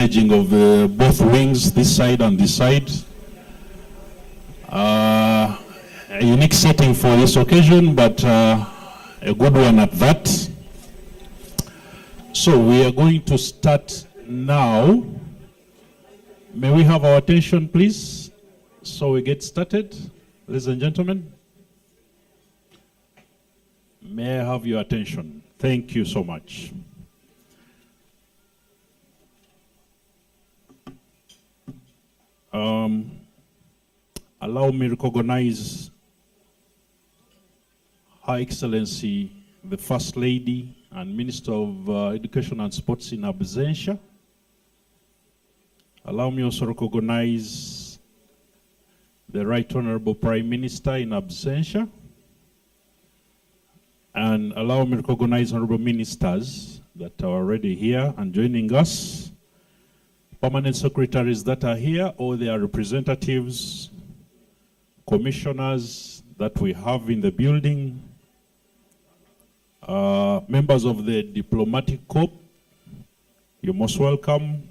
Managing of both wings, this side and this side. A unique setting for this occasion, but a good one at that. So we are going to start now. May we have our attention, please, so we get started, ladies and gentlemen? May I have your attention? Thank you so much. Allow me to recognize Her Excellency, the First Lady and Minister of Education and Sports in absentia. Allow me also to recognize the Right Honorable Prime Minister in absentia. And allow me to recognize honorable ministers that are already here and joining us. Permanent secretaries that are here, or their representatives, commissioners that we have in the building, members of the diplomatic corps, you're most welcome.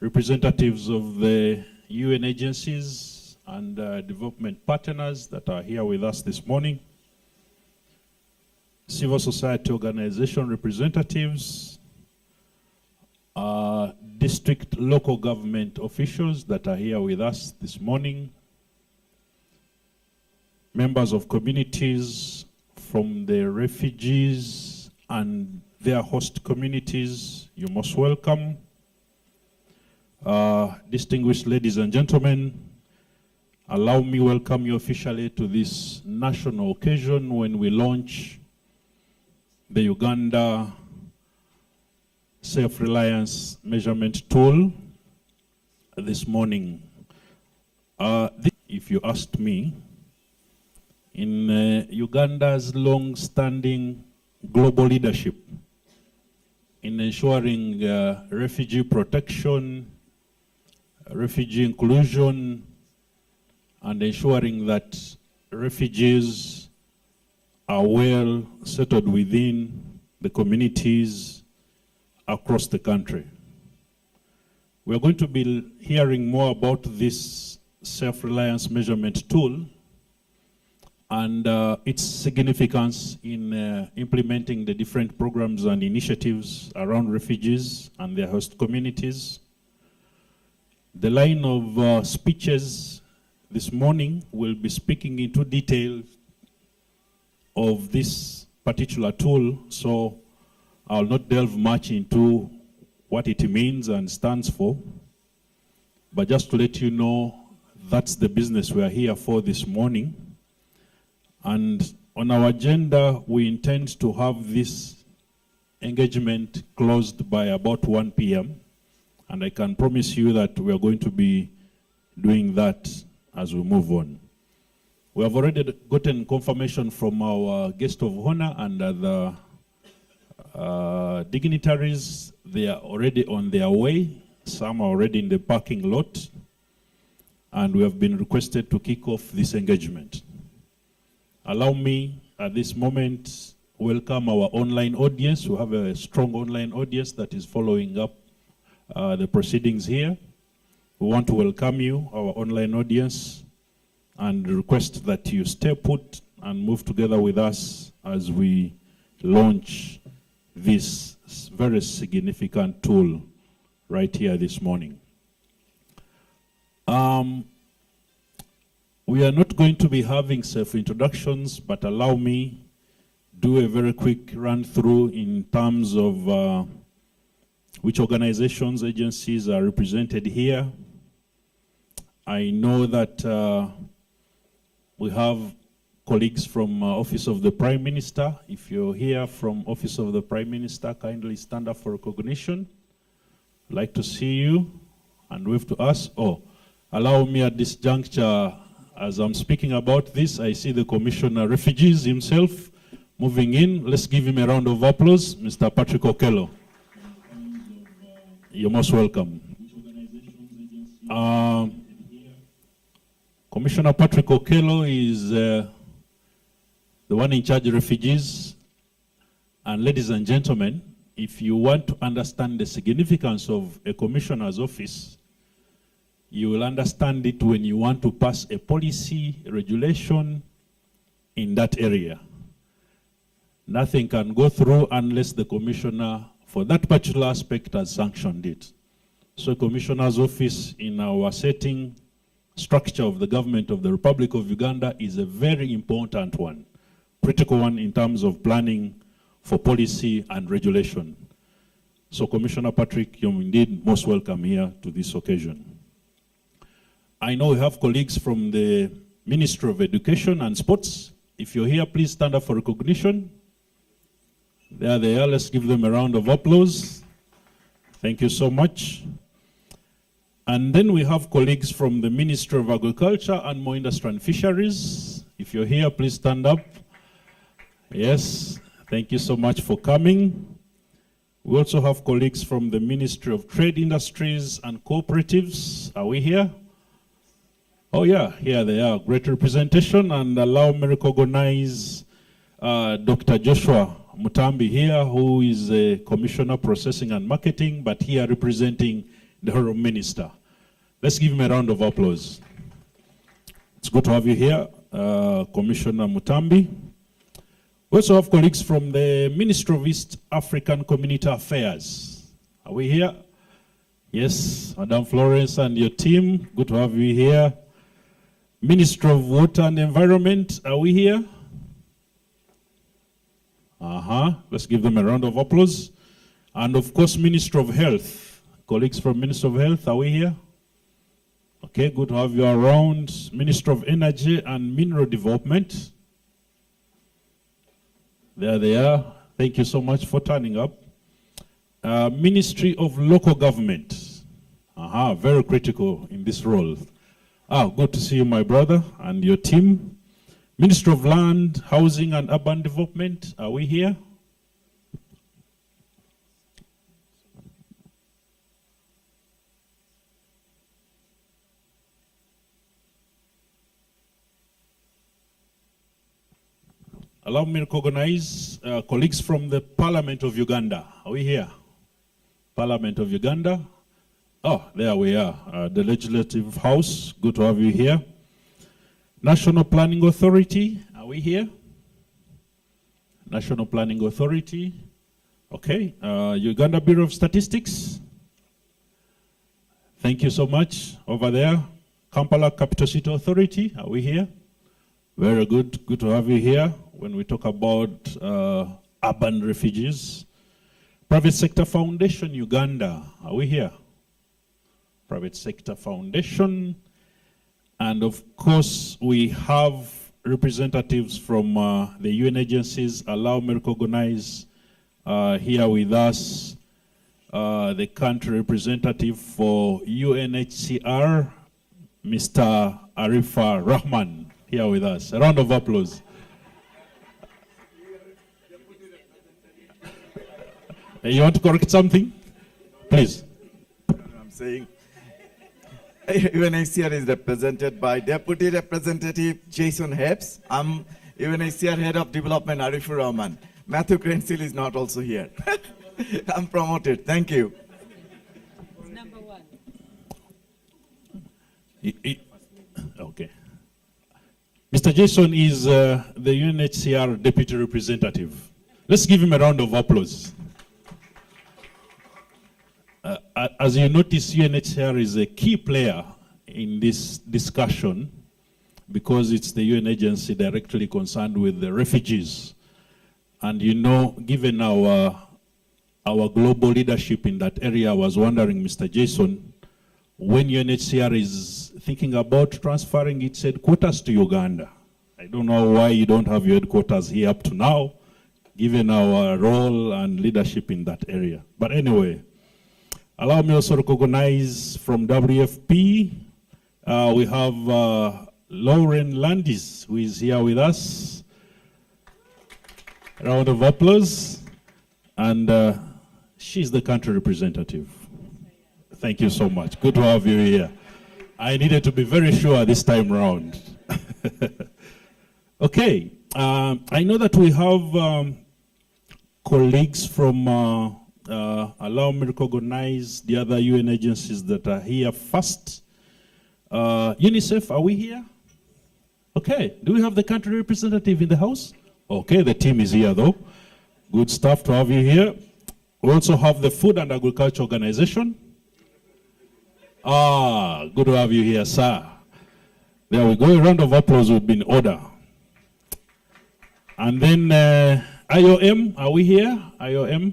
Representatives of the UN agencies and development partners that are here with us this morning. Civil society organization representatives, district local government officials that are here with us this morning, members of communities from the refugees and their host communities, you're most welcome. Distinguished ladies and gentlemen, allow me to welcome you officially to this national occasion when we launch the Uganda Self-Reliance measurement tool this morning. If you asked me, in Uganda's long-standing global leadership in ensuring refugee protection, refugee inclusion, and ensuring that refugees are well settled within the communities across the country. We're going to be hearing more about this self-reliance measurement tool and its significance in implementing the different programs and initiatives around refugees and their host communities. The line of speeches this morning will be speaking into detail of this particular tool, so I'll not delve much into what it means and stands for, but just to let you know, that's the business we are here for this morning. And on our agenda, we intend to have this engagement closed by about 1 p.m. And I can promise you that we are going to be doing that as we move on. We have already gotten confirmation from our guest of honor and the dignitaries. They are already on their way. Some are already in the parking lot. And we have been requested to kick off this engagement. Allow me at this moment welcome our online audience. We have a strong online audience that is following up the proceedings here. We want to welcome you, our online audience, and request that you stay put and move together with us as we launch this very significant tool right here this morning. We are not going to be having self-introductions, but allow me do a very quick run through in terms of which organizations, agencies are represented here. I know that we have colleagues from Office of the Prime Minister. If you're here from Office of the Prime Minister, kindly stand up for recognition. I'd like to see you and wave to us. Oh, allow me at this juncture, as I'm speaking about this, I see the Commissioner Refugees himself moving in. Let's give him a round of applause, Mr. Patrick Okello. You're most welcome. Commissioner Patrick Okello is the one in charge of refugees. And ladies and gentlemen, if you want to understand the significance of a commissioner's office, you will understand it when you want to pass a policy, regulation in that area. Nothing can go through unless the commissioner for that particular aspect has sanctioned it. So commissioner's office in our setting, structure of the government of the Republic of Uganda is a very important one, critical one in terms of planning for policy and regulation. So Commissioner Patrick, you're indeed most welcome here to this occasion. I know we have colleagues from the Ministry of Education and Sports. If you're here, please stand up for recognition. There they are. Let's give them a round of applause. Thank you so much. And then we have colleagues from the Ministry of Agriculture and More Industry and Fisheries. If you're here, please stand up. Yes, thank you so much for coming. We also have colleagues from the Ministry of Trade, Industries and Cooperatives. Are we here? Oh yeah, here they are. Great representation, and allow me recognize Dr. Joshua Mutambi here, who is a Commissioner Processing and Marketing, but here representing the Honorable Minister. Let's give him a round of applause. It's good to have you here, Commissioner Mutambi. We also have colleagues from the Ministry of East African Community Affairs. Are we here? Yes, Madam Florence and your team, good to have you here. Ministry of Water and Environment, are we here? Let's give them a round of applause. And of course, Ministry of Health. Colleagues from Ministry of Health, are we here? Okay, good to have you around. Ministry of Energy and Mineral Development. There they are. Thank you so much for turning up. Ministry of Local Government. Very critical in this role. Good to see you, my brother, and your team. Ministry of Land, Housing and Urban Development, are we here? Allow me to recognize colleagues from the Parliament of Uganda. Are we here? Parliament of Uganda. Oh, there we are. The Legislative House. Good to have you here. National Planning Authority. Are we here? National Planning Authority. Okay. Uganda Bureau of Statistics. Thank you so much. Over there. Kampala Capital City Authority. Are we here? Very good. Good to have you here when we talk about urban refugees. Private Sector Foundation, Uganda. Are we here? Private Sector Foundation. And of course, we have representatives from the UN agencies. Allow me to recognize here with us the country representative for UNHCR, Mr. Arifa Rahman, here with us. A round of applause. You want to correct something? Please. I'm saying UNHCR is represented by Deputy Representative Jason Hebbs. I'm UNHCR Head of Development Arifur Rahman. Matthew Crensil is not also here. I'm promoted. Thank you. Number one. Okay. Mr. Jason is the UNHCR Deputy Representative. Let's give him a round of applause. As you notice, UNHCR is a key player in this discussion because it's the UN agency directly concerned with the refugees. And you know, given our global leadership in that area, I was wondering, Mr. Jason, when UNHCR is thinking about transferring its headquarters to Uganda, I don't know why you don't have your headquarters here up to now, given our role and leadership in that area. But anyway, allow me also to recognize from WFP, we have Lauren Landis, who is here with us. A round of applause. And she's the country representative. Thank you so much. Good to have you here. I needed to be very sure this time around. Okay. I know that we have colleagues from Allow me to recognize the other UN agencies that are here first. UNICEF, are we here? Okay, do we have the country representative in the house? Okay, the team is here though. Good stuff to have you here. We also have the Food and Agriculture Organization. Good to have you here, sir. There we go, a round of applause would be in order. And then IOM, are we here? IOM?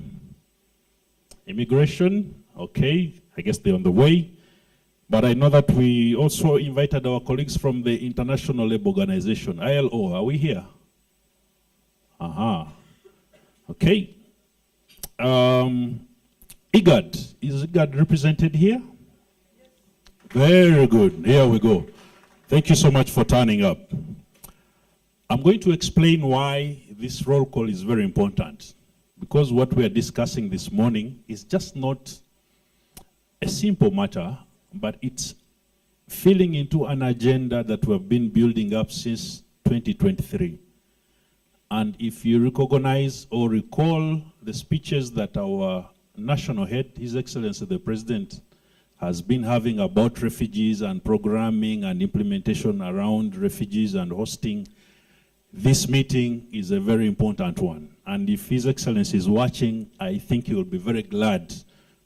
Immigration, okay, I guess they're on the way. But I know that we also invited our colleagues from the International Labour Organization, ILO, are we here? Okay. IGAD, is IGAD represented here? Very good, here we go. Thank you so much for turning up. I'm going to explain why this roll call is very important. Because what we are discussing this morning is just not a simple matter, but it's filling into an agenda that we have been building up since 2023. And if you recognize or recall the speeches that our national head, His Excellency the President, has been having about refugees and programming and implementation around refugees and hosting, this meeting is a very important one. And if His Excellency is watching, I think he will be very glad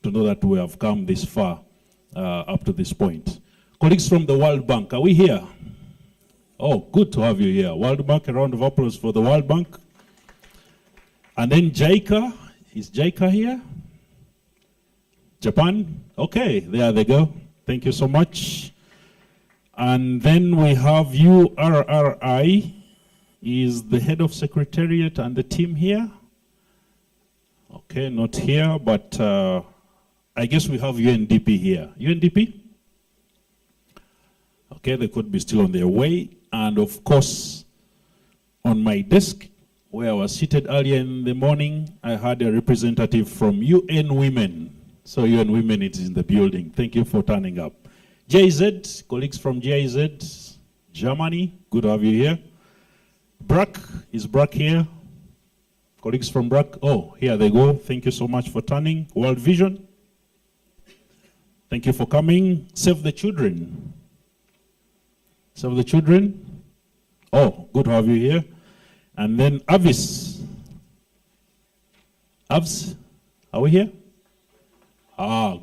to know that we have come this far up to this point. Colleagues from the World Bank, are we here? Oh, good to have you here. World Bank, a round of applause for the World Bank. And then JICA, is JICA here? Japan? Okay, there they go. Thank you so much. And then we have URRI, is the head of secretariat and the team here? Okay, not here, but I guess we have UNDP here. UNDP? Okay, they could be still on their way. And of course, on my desk, where I was seated earlier in the morning, I had a representative from UN Women. So UN Women is in the building. Thank you for turning up. GIZ, colleagues from GIZ, Germany, good to have you here. BRAC, is BRAC here? Colleagues from BRAC, oh, here they go. Thank you so much for turning. World Vision, thank you for coming. Save the Children. Save the Children. Oh, good to have you here. And then AVIS. AVS, are we here?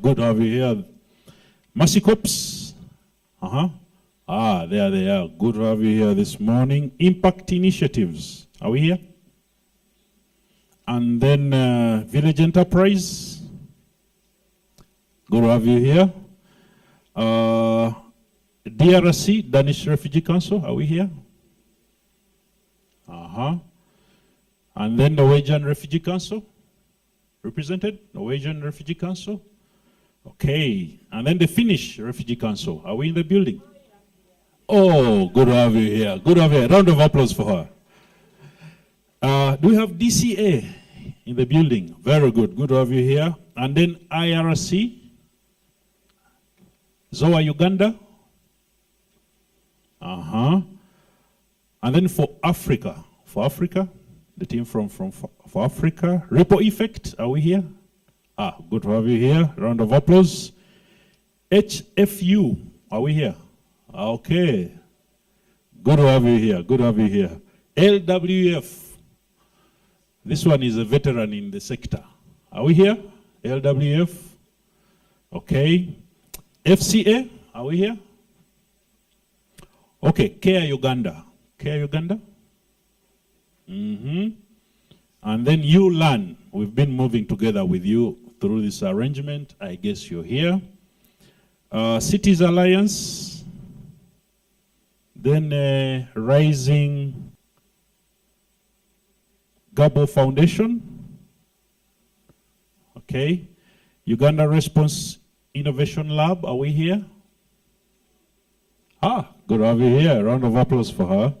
Good to have you here. Mercy Corps. There they are. Good to have you here this morning. Impact Initiatives. Are we here? And then Village Enterprise. Good to have you here. DRC, Danish Refugee Council. Are we here? And then Norwegian Refugee Council. Represented? Norwegian Refugee Council. Okay. And then the Finnish Refugee Council. Are we in the building? Oh, good to have you here. Good to have you here. Round of applause for her. Do we have DCA in the building? Very good. Good to have you here. And then IRC. Zoa, Uganda. And then for Africa, the team for Africa. Ripple Effect, are we here? Good to have you here. Round of applause. HFU, are we here? Okay. Good to have you here. Good to have you here. LWF. This one is a veteran in the sector. Are we here? LWF. Okay. FCA, are we here? Okay, Care Uganda. Care Uganda? And then you learn. We've been moving together with you through this arrangement. I guess you're here. Cities Alliance. Then Rising Gabo Foundation. Okay. Uganda Response Innovation Lab. Are we here? Good to have you here. A round of applause for her.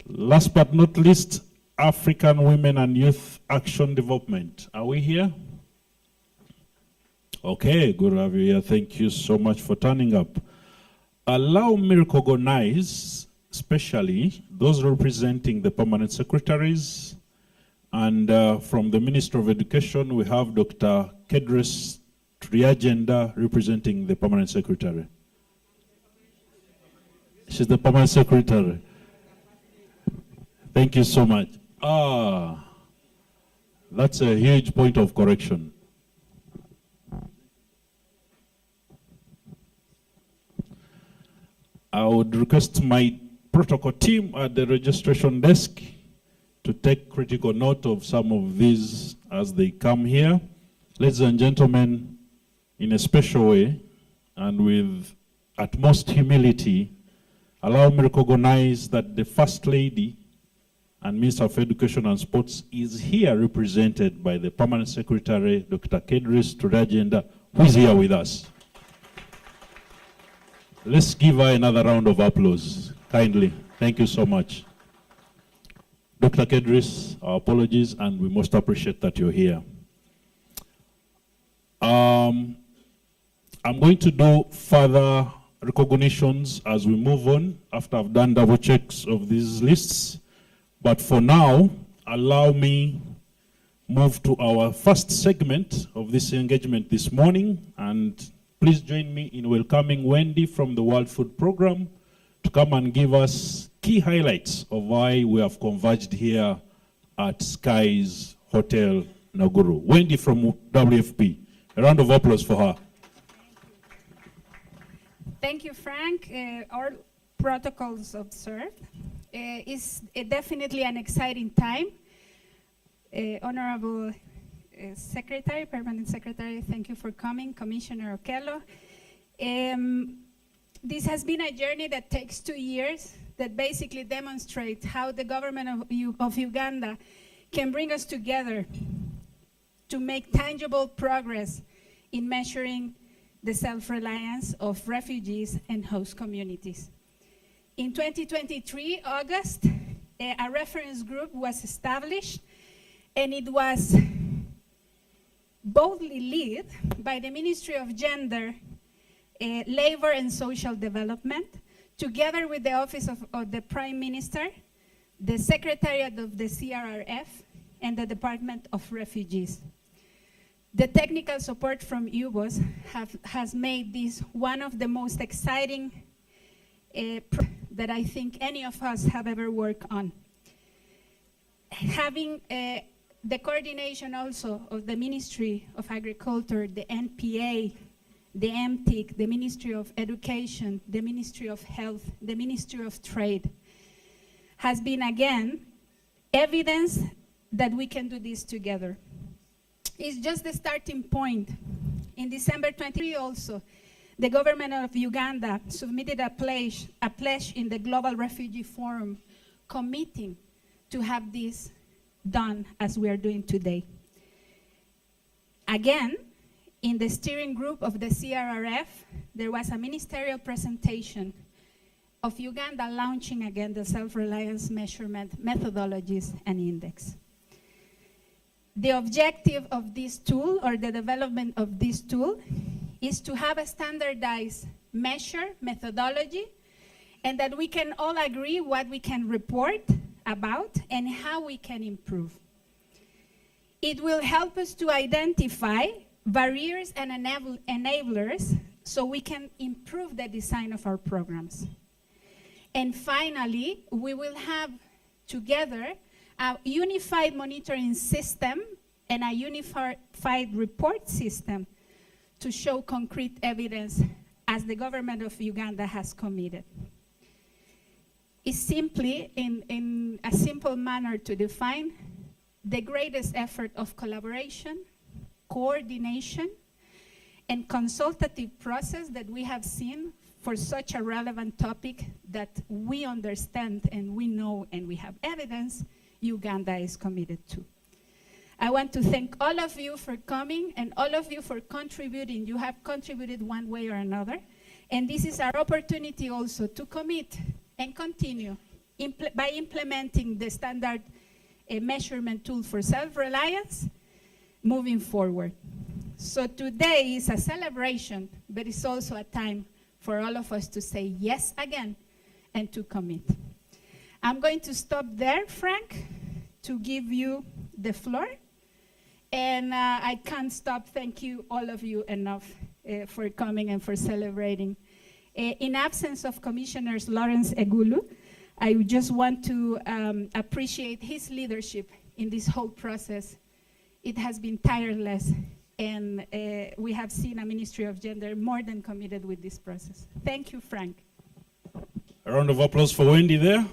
Last but not least, African Women and Youth Action Development. Are we here? Okay, good to have you here. Thank you so much for turning up. Allow me to recognize, especially those representing the permanent secretaries And from the Ministry of Education, we have Dr. Kedris Triagenda representing the Permanent Secretary. She's the Permanent Secretary. Thank you so much. That's a huge point of correction. I would request my protocol team at the registration desk to take critical note of some of these as they come here. Ladies and gentlemen, in a special way and with utmost humility, allow me to recognize that the First Lady and Minister of Education and Sports is here represented by the Permanent Secretary, Dr. Kedris Turagenda, who is here with us. Let's give her another round of applause, kindly. Thank you so much. Dr. Kedris, our apologies, and we most appreciate that you're here. I'm going to do further recognitions as we move on after I've done double checks of these lists. But for now, allow me move to our first segment of this engagement this morning. And please join me in welcoming Wendy from the World Food Program to come and give us key highlights of why we have converged here at Sky's Hotel Naguru. Wendy from WFP. A round of applause for her. Thank you, Frank. All protocols observed. It's definitely an exciting time. Honorable Secretary, Permanent Secretary, thank you for coming. Commissioner Okello. This has been a journey that takes 2 years that basically demonstrates how the government of Uganda can bring us together to make tangible progress in measuring the self-reliance of refugees and host communities. In 2023, August, a reference group was established, and it was boldly led by the Ministry of Gender, Labor and Social Development, together with the Office of the Prime Minister, the Secretariat of the CRRF, and the Department of Refugees. The technical support from UBOS has made this one of the most exciting that I think any of us have ever worked on. Having the coordination also of the Ministry of Agriculture, the NPA, the MTIC, the Ministry of Education, the Ministry of Health, the Ministry of Trade, has been again evidence that we can do this together. It's just the starting point. In December 23 also, the government of Uganda submitted a pledge in the Global Refugee Forum committing to have this done as we are doing today. Again, in the steering group of the CRRF, there was a ministerial presentation of Uganda launching again the self-reliance measurement methodologies and index. The objective of this tool, or the development of this tool, is to have a standardized measure methodology, and that we can all agree what we can report about and how we can improve. It will help us to identify barriers and enablers so we can improve the design of our programs. And finally, we will have together a unified monitoring system and a unified report system to show concrete evidence as the government of Uganda has committed. It's simply, in a simple manner to define, the greatest effort of collaboration, coordination, and consultative process that we have seen for such a relevant topic that we understand and we know and we have evidence Uganda is committed to. I want to thank all of you for coming and all of you for contributing. You have contributed one way or another. And this is our opportunity also to commit and continue by implementing the standard measurement tool for self-reliance moving forward. So today is a celebration, but it's also a time for all of us to say yes again and to commit. I'm going to stop there, Frank, to give you the floor. And I can't stop thank you, all of you, enough for coming and for celebrating. In absence of Commissioners Lawrence Egulu, I just want to appreciate his leadership in this whole process. It has been tireless, and we have seen a Ministry of Gender more than committed with this process. Thank you, Frank. A round of applause for Wendy there.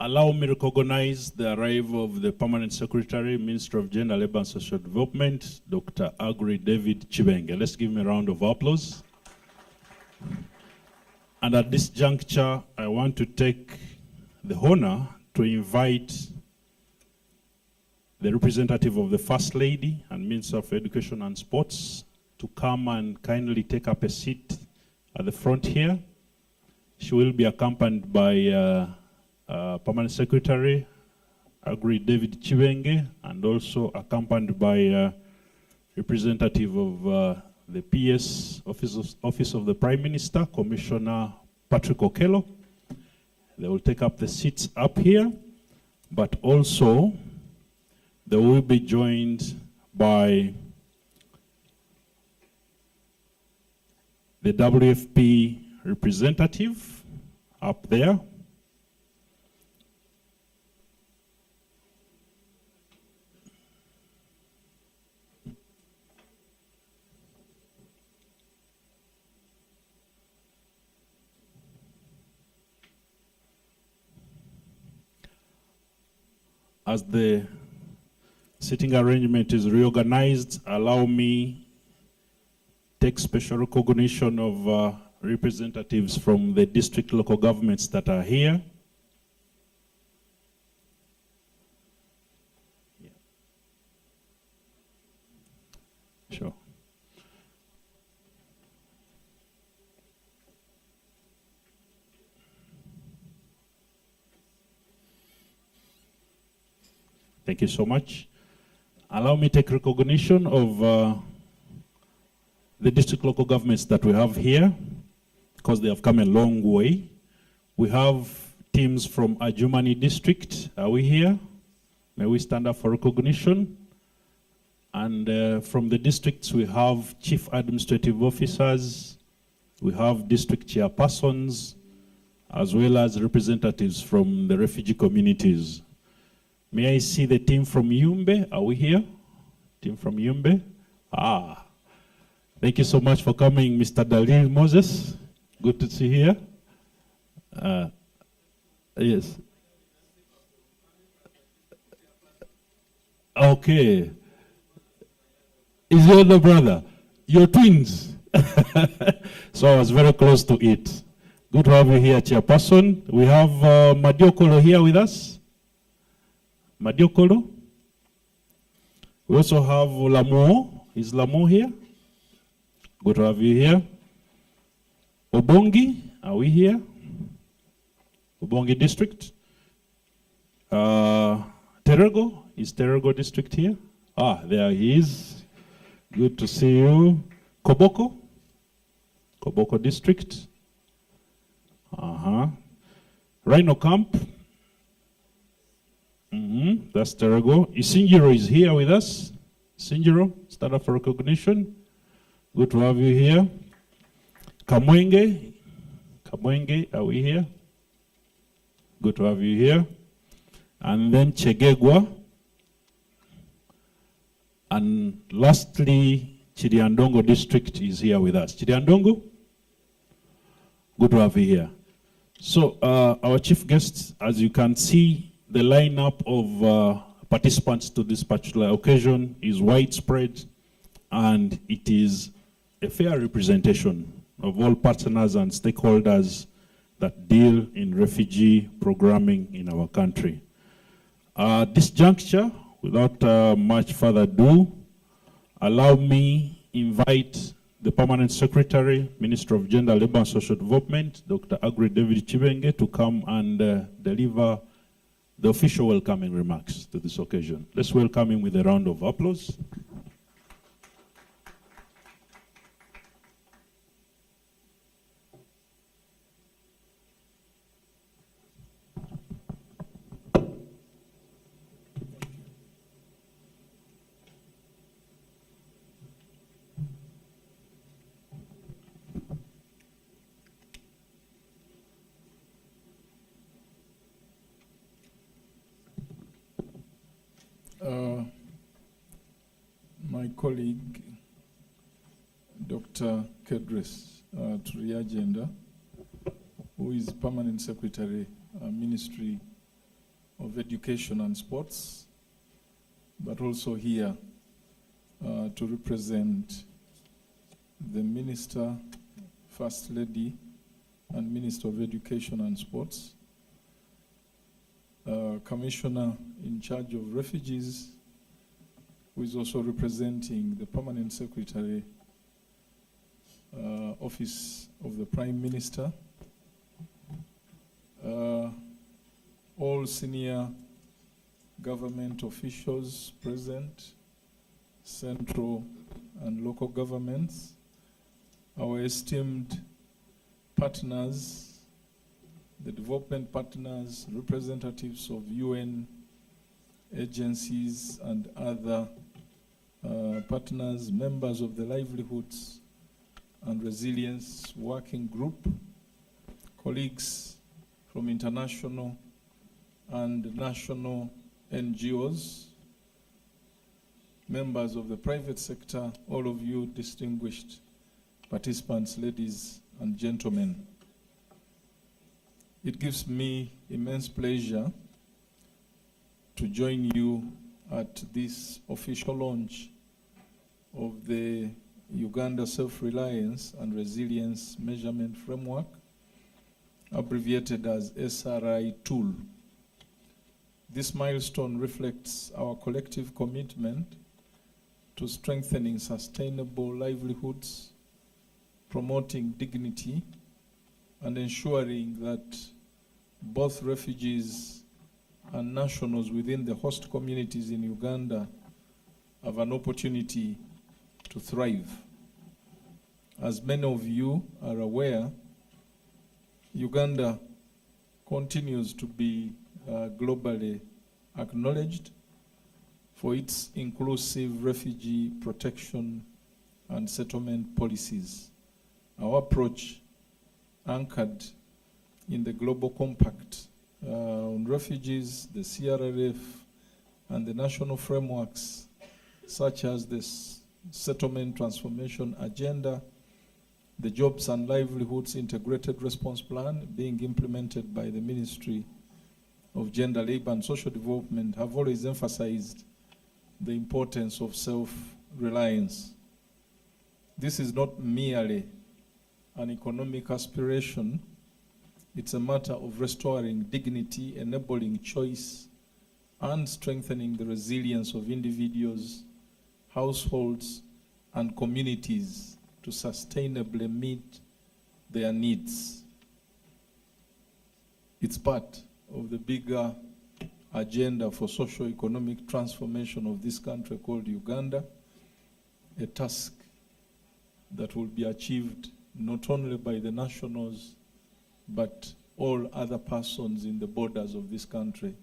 Allow me to recognize the arrival of the Permanent Secretary, Minister of Gender, Labor and Social Development, Dr. Agri David Chibenge. Let's give him a round of applause. And at this juncture, I want to take the honor to invite the representative of the First Lady and Minister of Education and Sports to come and kindly take up a seat at the front here. She will be accompanied by Permanent Secretary Agri David Chibenge, and also accompanied by representative of the PS Office of the Prime Minister, Commissioner Patrick Okello. They will take up the seats up here, but also they will be joined by the WFP representative up there. As the sitting arrangement is reorganized, allow me take special recognition of representatives from the district local governments that are here. Yeah. Sure. Thank you so much. Allow me to take recognition of the district local governments that we have here, because they have come a long way. We have teams from Adjumani district. Are we here? May we stand up for recognition? And from the districts, we have chief administrative officers, we have district chairpersons, as well as representatives from the refugee communities. May I see the team from Yumbe? Are we here? Team from Yumbe? Ah. Thank you so much for coming, Mr. Dalil Moses. Good to see you here. Yes. Okay. Is your older brother? You're twins. So I was very close to it. Good to have you here, Chairperson. We have Madiokolo here with us. Madiokolo. We also have Lamuo. Is Lamuo here? Good to have you here. Obongi, are we here? Obongi district. Terego, is Terego district here? Ah, there he is. Good to see you. Koboko, Koboko district. Rhino camp. That's Terego. Isinjiro is here with us. Isinjiro, stand up for recognition. Good to have you here. Kamwenge, Kamwenge, are we here? Good to have you here. And then Chegegwa. And lastly, Chiriandongo district is here with us. Chiriandongo, good to have you here. So our chief guests, as you can see, the lineup of participants to this particular occasion is widespread, and it is a fair representation of all partners and stakeholders that deal in refugee programming in our country. At this juncture, without much further ado, allow me invite the Permanent Secretary, Minister of Gender, Labor and Social Development, Dr. Agri David Chibenge, to come and deliver the official welcoming remarks to this occasion. Let's welcome him with a round of applause. colleague, Dr. Kedres, to the agenda, who is Permanent Secretary, Ministry of Education and Sports, but also here to represent the Minister, First Lady, and Minister of Education and Sports, Commissioner in charge of refugees, who is also representing the Permanent Secretary, Office of the Prime Minister, all senior government officials present, central and local governments, our esteemed partners, the development partners, representatives of UN agencies and other partners, members of the Livelihoods and Resilience Working Group, colleagues from international and national NGOs, members of the private sector, all of you distinguished participants, ladies and gentlemen. It gives me immense pleasure to join you at this official launch of the Uganda Self-Reliance and Resilience Measurement Framework, abbreviated as SRI tool. This milestone reflects our collective commitment to strengthening sustainable livelihoods, promoting dignity, and ensuring that both refugees and nationals within the host communities in Uganda have an opportunity to thrive. As many of you are aware, Uganda continues to be globally acknowledged for its inclusive refugee protection and settlement policies. Our approach, anchored in the Global Compact on refugees, the CRRF, and the national frameworks such as the Settlement Transformation Agenda, the Jobs and Livelihoods Integrated Response Plan being implemented by the Ministry of Gender, Labor and Social Development, have always emphasized the importance of self-reliance. This is not merely an economic aspiration, it's a matter of restoring dignity, enabling choice, and strengthening the resilience of individuals, households, and communities to sustainably meet their needs. It's part of the bigger agenda for socio-economic transformation of this country called Uganda, a task that will be achieved not only by the nationals, but all other persons in the borders of this country,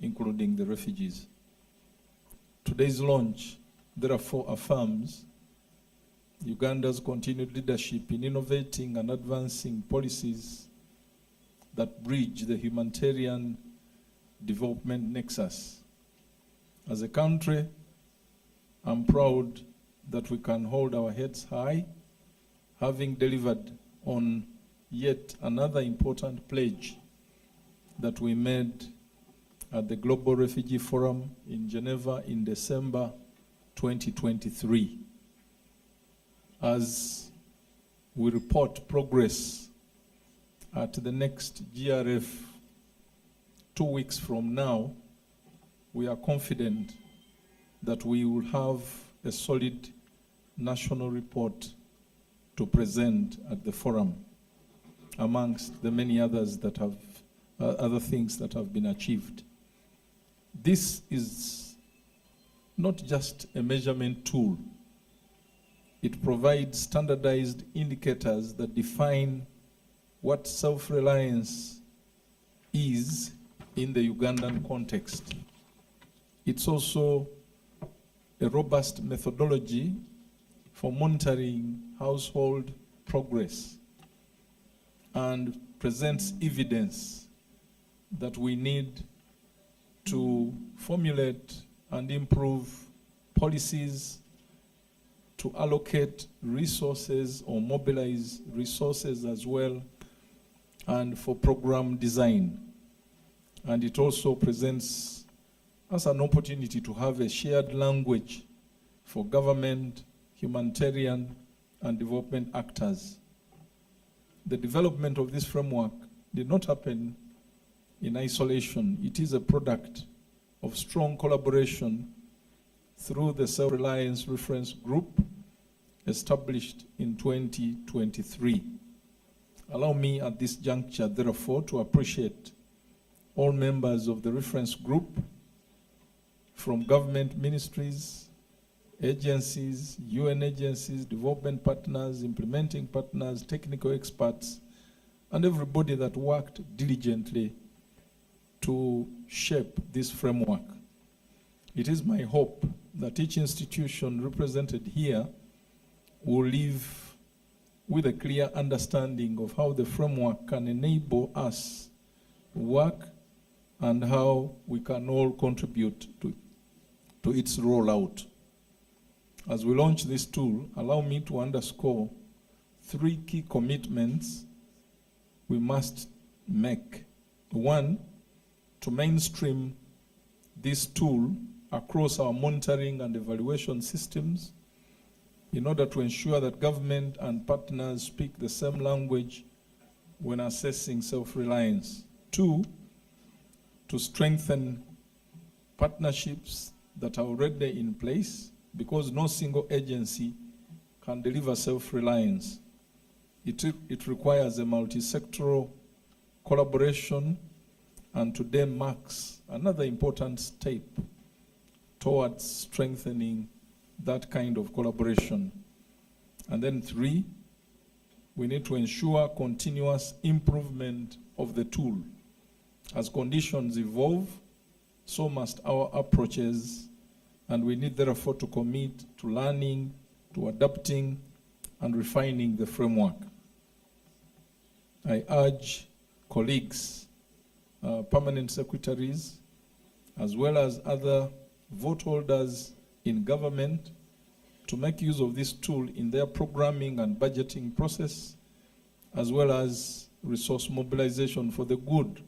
including the refugees. Today's launch therefore affirms Uganda's continued leadership in innovating and advancing policies that bridge the humanitarian development nexus. As a country, I'm proud that we can hold our heads high, having delivered on yet another important pledge that we made at the Global Refugee Forum in Geneva in December 2023. As we report progress at the next GRF 2 weeks from now, we are confident that we will have a solid national report to present at the forum, amongst the many others that have other things that have been achieved. This is not just a measurement tool. It provides standardized indicators that define what self-reliance is in the Ugandan context. It's also a robust methodology for monitoring household progress and presents evidence that we need to formulate and improve policies to allocate resources or mobilize resources as well, and for program design. And it also presents us an opportunity to have a shared language for government, humanitarian, and development actors. The development of this framework did not happen in isolation. It is a product of strong collaboration through the Self-Reliance Reference Group established in 2023. Allow me at this juncture, therefore, to appreciate all members of the reference group from government ministries, agencies, UN agencies, development partners, implementing partners, technical experts, and everybody that worked diligently to shape this framework. It is my hope that each institution represented here will leave with a clear understanding of how the framework can enable us to work and how we can all contribute to its rollout. As we launch this tool, allow me to underscore 3 key commitments we must make. 1, to mainstream this tool across our monitoring and evaluation systems in order to ensure that government and partners speak the same language when assessing self-reliance. 2, to strengthen partnerships that are already in place, because no single agency can deliver self-reliance. It requires a multi-sectoral collaboration, and today marks another important step towards strengthening that kind of collaboration. And then 3, we need to ensure continuous improvement of the tool. As conditions evolve, so must our approaches, and we need therefore to commit to learning, to adapting, and refining the framework. I urge colleagues, permanent secretaries, as well as other vote holders in government to make use of this tool in their programming and budgeting process, as well as resource mobilization for the good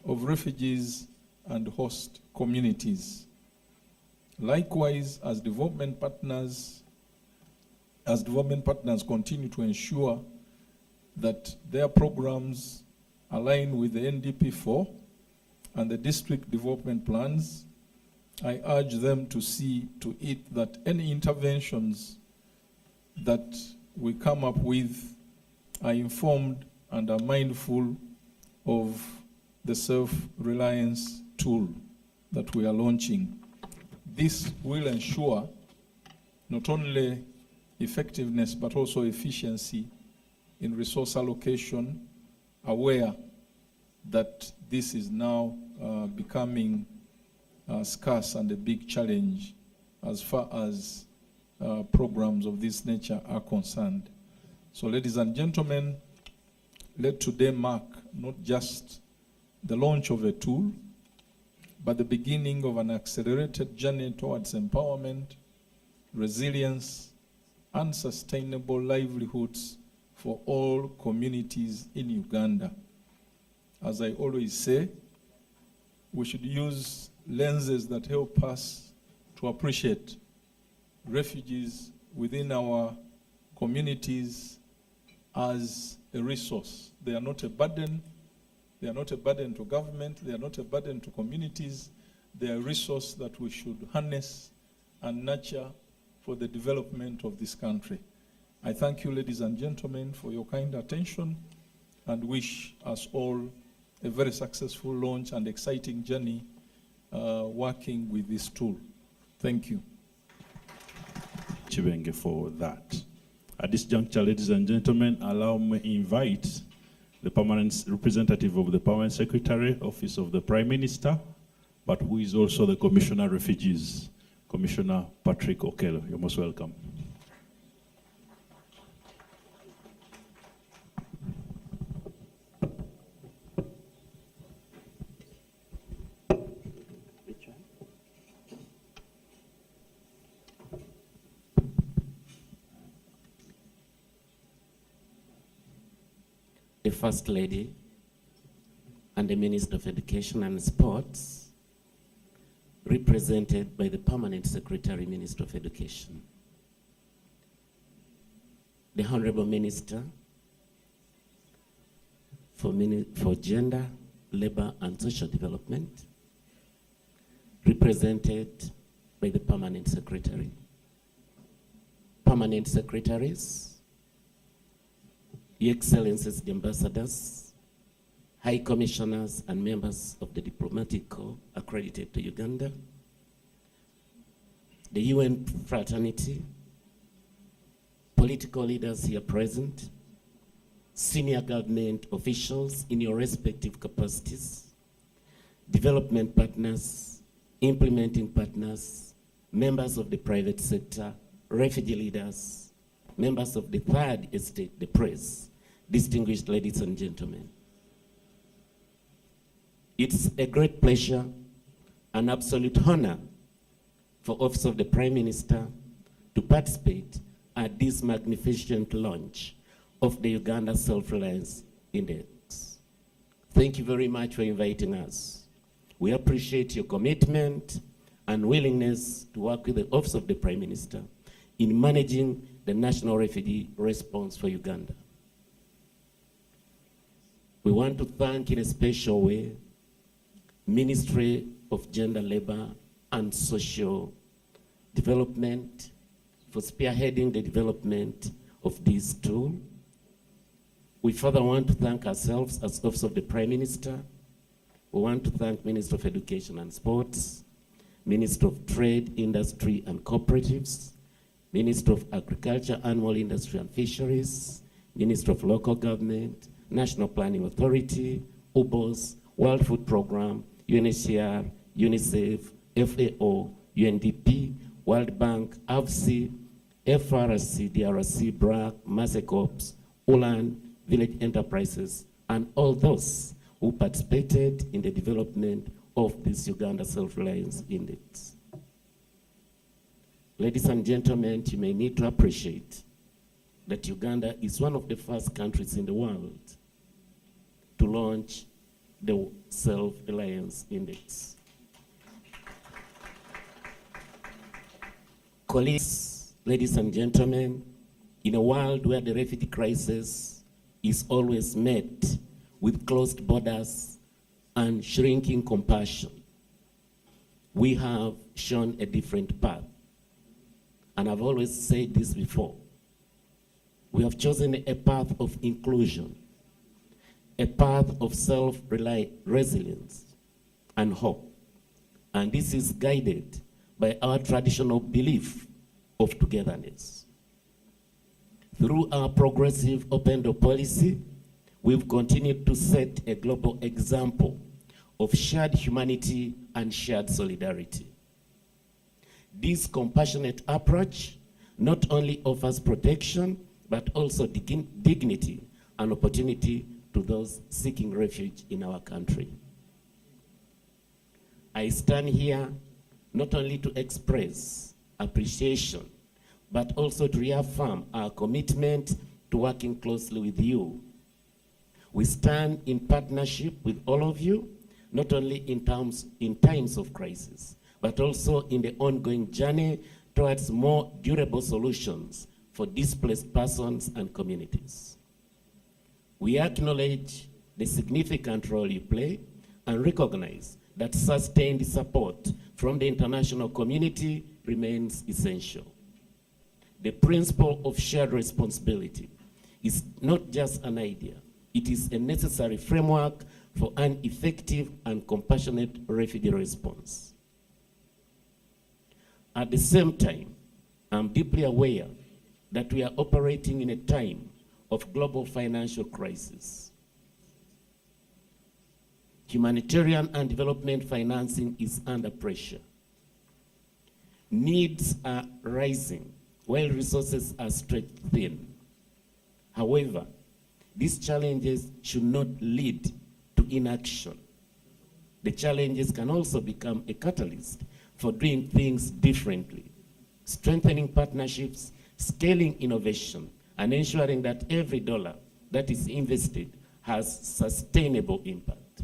of refugees and host communities. Likewise, as development partners continue to ensure that their programs align with the NDP4 and the district development plans, I urge them to see to it that any interventions that we come up with are informed and are mindful of the self-reliance tool that we are launching. This will ensure not only effectiveness but also efficiency in resource allocation, aware that this is now becoming scarce and a big challenge as far as programs of this nature are concerned. So, ladies and gentlemen, let today mark not just the launch of a tool, but the beginning of an accelerated journey towards empowerment, resilience, and sustainable livelihoods for all communities in Uganda. As I always say, we should use lenses that help us to appreciate refugees within our communities as a resource. They are not a burden. They are not a burden to government. They are not a burden to communities. They are a resource that we should harness and nurture for the development of this country. I thank you, ladies and gentlemen, for your kind attention and wish us all a very successful launch and exciting journey working with this tool. Thank you. Chibenge for that. At this juncture, ladies and gentlemen, allow me to invite the permanent representative of the Permanent Secretary, Office of the Prime Minister, but who is also the Commissioner of Refugees, Commissioner Patrick Okello. You're most welcome. the First Lady and the Minister of Education and Sports, represented by the Permanent Secretary, Minister of Education, the Honorable Minister for Gender, Labor and Social Development, represented by the Permanent Secretary, Permanent Secretaries, Your Excellencies the Ambassadors, High Commissioners and members of the Diplomatic Corps accredited to Uganda, the UN fraternity, political leaders here present, senior government officials in your respective capacities, development partners, implementing partners, members of the private sector, refugee leaders, members of the third estate, the press, distinguished ladies and gentlemen. It's a great pleasure, an absolute honor for Office of the Prime Minister to participate at this magnificent launch of the Uganda Self-Reliance Index. Thank you very much for inviting us. We appreciate your commitment and willingness to work with the Office of the Prime Minister in managing the national refugee response for Uganda. We want to thank in a special way Ministry of Gender, Labor and Social Development for spearheading the development of this tool. We further want to thank ourselves as Office of the Prime Minister. We want to thank Minister of Education and Sports, Minister of Trade, Industry and Cooperatives, Minister of Agriculture, Animal Industry and Fisheries, Minister of Local Government, National Planning Authority, UBOS, World Food Programme, UNHCR, UNICEF, FAO, UNDP, World Bank, AFC, FRC, DRC, BRAC, MASECOPS, ULAN, Village Enterprises, and all those who participated in the development of this Uganda Self-Reliance Index. Ladies and gentlemen, you may need to appreciate that Uganda is one of the first countries in the world to launch the Self-Reliance Index. Colleagues, ladies and gentlemen, in a world where the refugee crisis is always met with closed borders and shrinking compassion, we have shown a different path. And I've always said this before. We have chosen a path of inclusion, a path of self-resilience and hope. And this is guided by our traditional belief of togetherness. Through our progressive open door policy, we've continued to set a global example of shared humanity and shared solidarity. This compassionate approach not only offers protection, but also dignity and opportunity to those seeking refuge in our country. I stand here not only to express appreciation, but also to reaffirm our commitment to working closely with you. We stand in partnership with all of you, not only in times of crisis, but also in the ongoing journey towards more durable solutions for displaced persons and communities. We acknowledge the significant role you play and recognize that sustained support from the international community remains essential. The principle of shared responsibility is not just an idea, it is a necessary framework for an effective and compassionate refugee response. At the same time, I'm deeply aware that we are operating in a time of global financial crisis. Humanitarian and development financing is under pressure. Needs are rising while resources are stretched thin. However, these challenges should not lead to inaction. The challenges can also become a catalyst for doing things differently, strengthening partnerships, scaling innovation, and ensuring that every dollar that is invested has sustainable impact.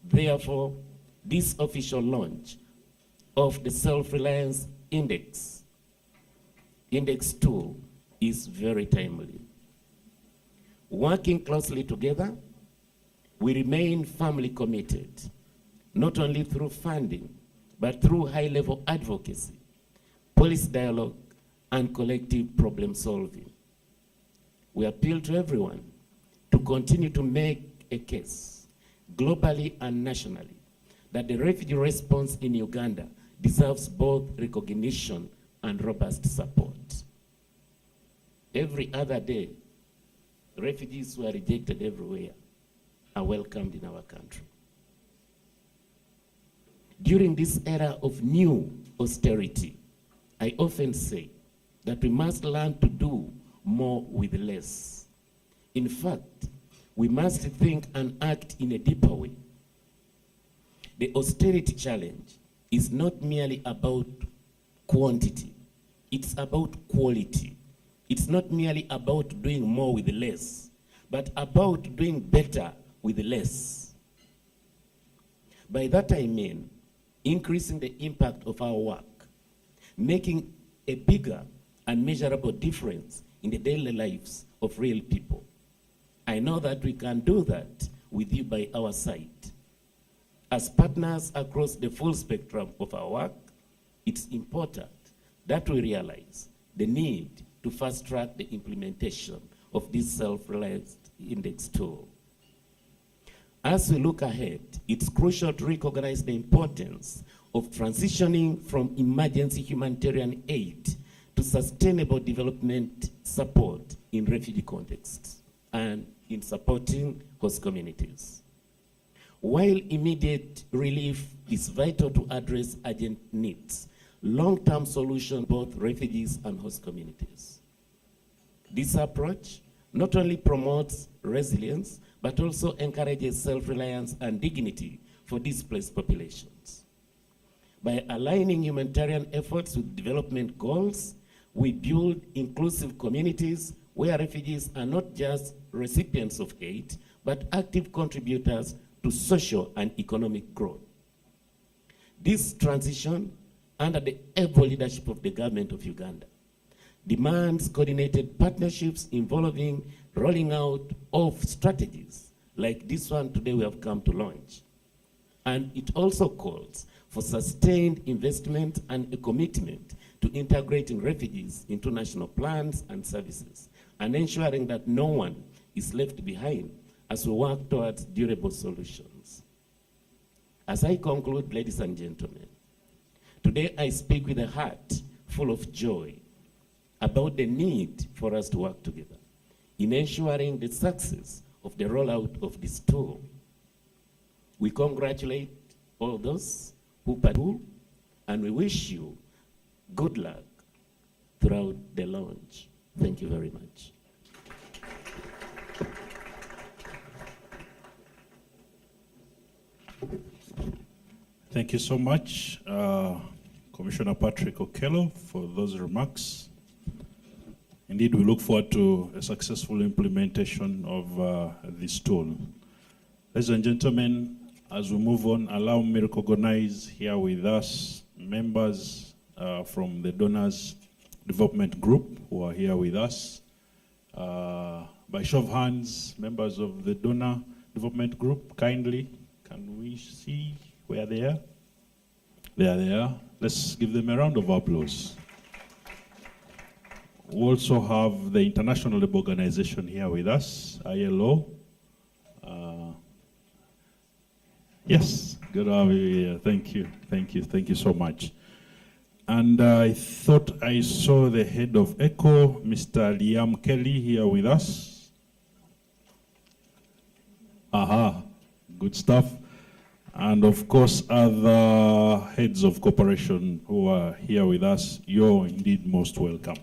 Therefore, this official launch of the Self-Reliance Index tool is very timely. Working closely together, we remain firmly committed, not only through funding, but through high-level advocacy, policy dialogue, and collective problem solving. We appeal to everyone to continue to make a case, globally and nationally, that the refugee response in Uganda deserves both recognition and robust support. Every other day, refugees who are rejected everywhere are welcomed in our country. During this era of new austerity, I often say that we must learn to do more with less. In fact, we must think and act in a deeper way. The austerity challenge is not merely about quantity, it's about quality. It's not merely about doing more with less, but about doing better with less. By that I mean increasing the impact of our work, making a bigger and measurable difference in the daily lives of real people. I know that we can do that with you by our side. As partners across the full spectrum of our work, it's important that we realize the need to fast-track the implementation of this Self-Reliance Index tool. As we look ahead, it's crucial to recognize the importance of transitioning from emergency humanitarian aid to sustainable development support in refugee contexts and in supporting host communities. While immediate relief is vital to address urgent needs, long-term solutions both refugees and host communities. This approach not only promotes resilience, but also encourages self-reliance and dignity for displaced populations. By aligning humanitarian efforts with development goals, we build inclusive communities where refugees are not just recipients of aid, but active contributors to social and economic growth. This transition, under the able leadership of the government of Uganda, demands coordinated partnerships involving rolling out of strategies like this one today we have come to launch. And it also calls for sustained investment and a commitment to integrating refugees into national plans and services, and ensuring that no one is left behind as we work towards durable solutions. As I conclude, ladies and gentlemen, today I speak with a heart full of joy about the need for us to work together in ensuring the success of the rollout of this tool. We congratulate all those who participated, and we wish you good luck throughout the launch. Thank you very much. Thank you so much, Commissioner Patrick Okello, for those remarks. Indeed, we look forward to a successful implementation of this tool. Ladies and gentlemen, as we move on, allow me to recognize here with us members from the Donors Development Group who are here with us. By show of hands, members of the Donor Development Group, kindly, can we see where they are? There they are. Let's give them a round of applause. We also have the International Labour Organization here with us, ILO. Yes, good to have you here. Thank you so much. And I thought I saw the head of ECHO, Mr. Liam Kelly, here with us. Aha, good stuff. And of course, other heads of cooperation who are here with us, you're indeed most welcome.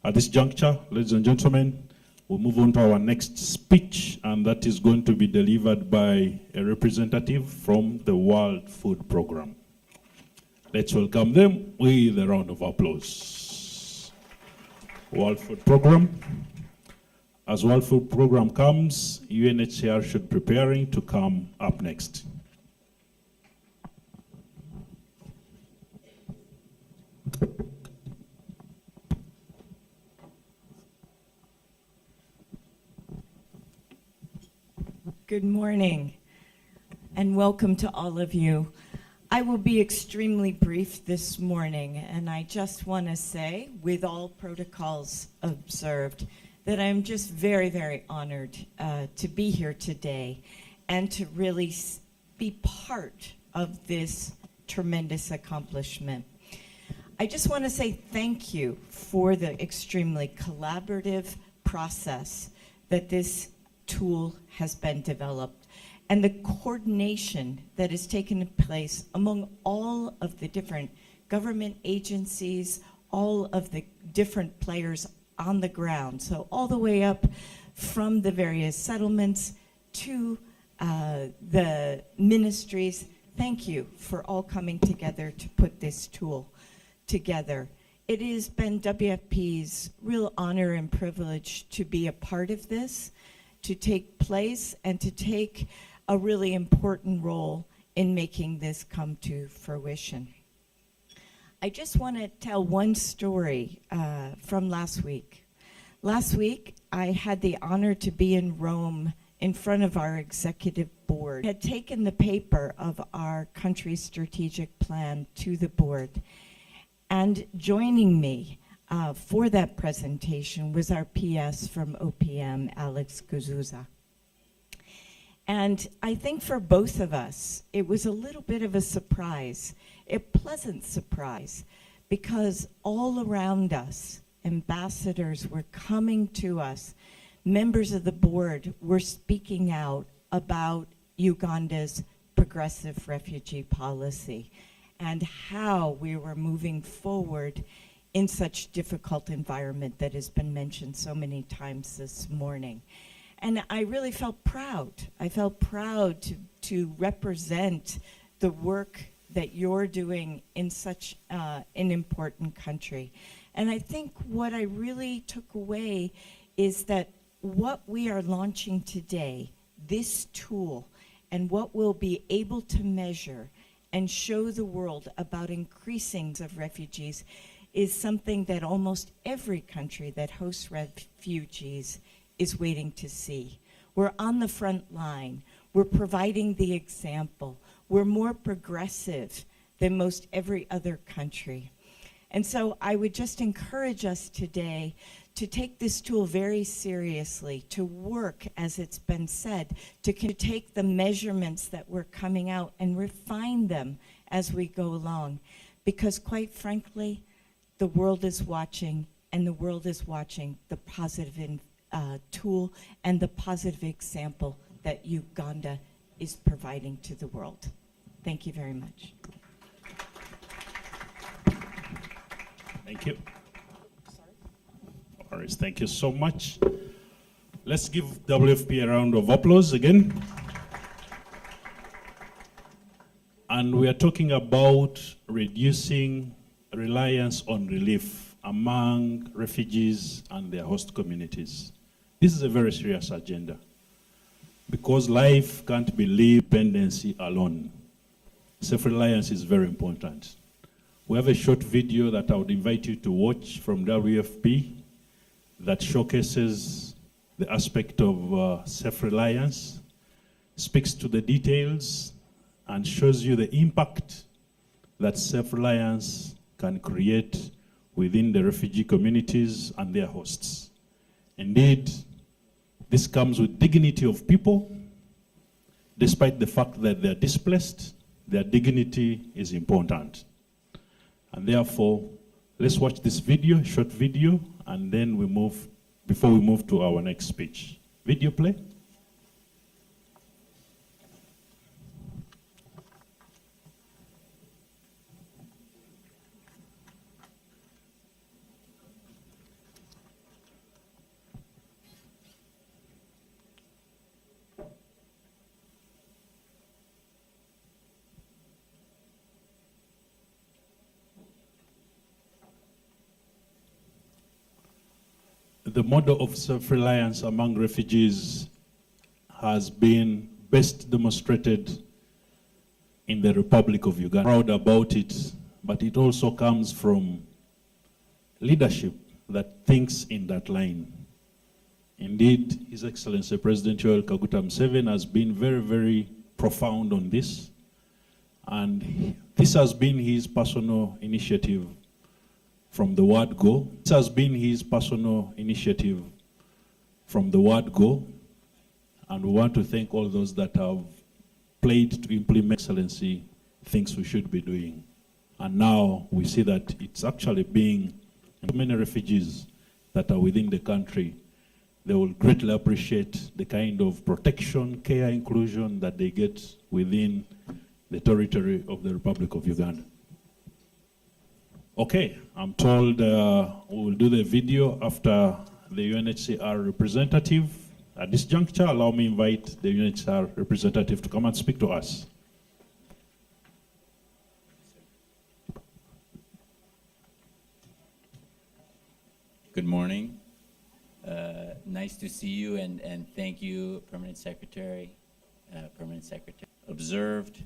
At this juncture, ladies and gentlemen, we'll move on to our next speech, and that is going to be delivered by a representative from the World Food Programme. Let's welcome them with a round of applause. World Food Programme. As World Food Program comes, UNHCR should be preparing to come up next. Good morning, and welcome to all of you. I will be extremely brief this morning, and I just want to say, with all protocols observed, that I'm just very, very honored to be here today and to really be part of this tremendous accomplishment. I just want to say thank you for the extremely collaborative process that this tool has been developed and the coordination that has taken place among all of the different government agencies, all of the different players on the ground. So all the way up from the various settlements to the ministries. Thank you for all coming together to put this tool together. It has been WFP's real honor and privilege to be a part of this, to take place, and to take a really important role in making this come to fruition. I just want to tell one story from last week. Last week, I had the honor to be in Rome in front of our executive board. I had taken the paper of our country's strategic plan to the board. And joining me for that presentation was our PS from OPM, Alex Guzuza. And I think for both of us, it was a little bit of a surprise, a pleasant surprise, because all around us, ambassadors were coming to us, members of the board were speaking out about Uganda's progressive refugee policy and how we were moving forward in such difficult environment that has been mentioned so many times this morning. And I really felt proud. I felt proud to represent the work that you're doing in such an important country. And I think what I really took away is that what we are launching today, this tool, and what we'll be able to measure and show the world about increasing of refugees is something that almost every country that hosts refugees is waiting to see. We're on the front line. We're providing the example. We're more progressive than most every other country. And so I would just encourage us today to take this tool very seriously, to work, as it's been said, to take the measurements that were coming out and refine them as we go along. Because quite frankly, the world is watching, and the world is watching the positive tool and the positive example that Uganda is providing to the world. Thank you very much. Thank you. All right, thank you so much. Let's give WFP a round of applause again. And we are talking about reducing reliance on relief among refugees and their host communities. This is a very serious agenda because life can't be lived dependency alone. Self-reliance is very important. We have a short video that I would invite you to watch from WFP that showcases the aspect of self-reliance, speaks to the details, and shows you the impact that self-reliance can create within the refugee communities and their hosts. Indeed, this comes with dignity of people. Despite the fact that they're displaced, their dignity is important. And therefore, let's watch this video, short video, and then we move, before we move to our next speech. Video play. the model of self-reliance among refugees has been best demonstrated in the Republic of Uganda. Proud about it, but it also comes from leadership that thinks in that line. Indeed, His Excellency President Yoweri Kaguta Museveni has been very, very profound on this, and this has been his personal initiative from the word go. This has been his personal initiative from the word go, and we want to thank all those that have played to implement Excellency things we should be doing. And now we see that it's actually being many refugees that are within the country. They will greatly appreciate the kind of protection, care, inclusion that they get within the territory of the Republic of Uganda. Okay, I'm told we will do the video after the UNHCR representative. At this juncture, allow me to invite the UNHCR representative to come and speak to us. Good morning. Nice to see you, and thank you, Permanent Secretary. Observed.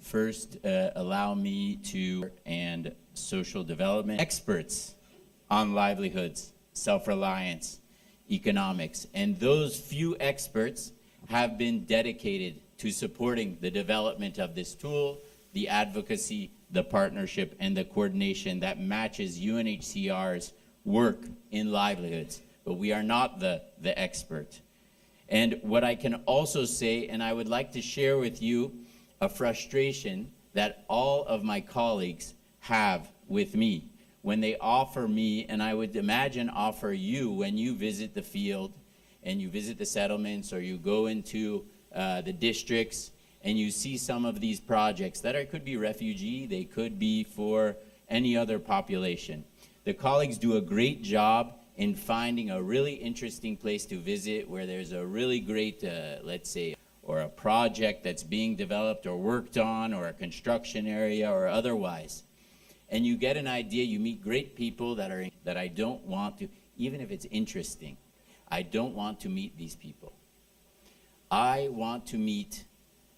First, allow me to, and social development experts on livelihoods, self-reliance, economics, and those few experts have been dedicated to supporting the development of this tool, the advocacy, the partnership, and the coordination that matches UNHCR's work in livelihoods. But we are not the expert. And what I can also say, and I would like to share with you a frustration that all of my colleagues have with me when they offer me, and I would imagine offer you when you visit the field and you visit the settlements or you go into the districts and you see some of these projects that could be refugee, they could be for any other population. The colleagues do a great job in finding a really interesting place to visit where there's a really great, let's say, or a project that's being developed or worked on, or a construction area or otherwise. And you get an idea, you meet great people that I don't want to, even if it's interesting, I don't want to meet these people. I want to meet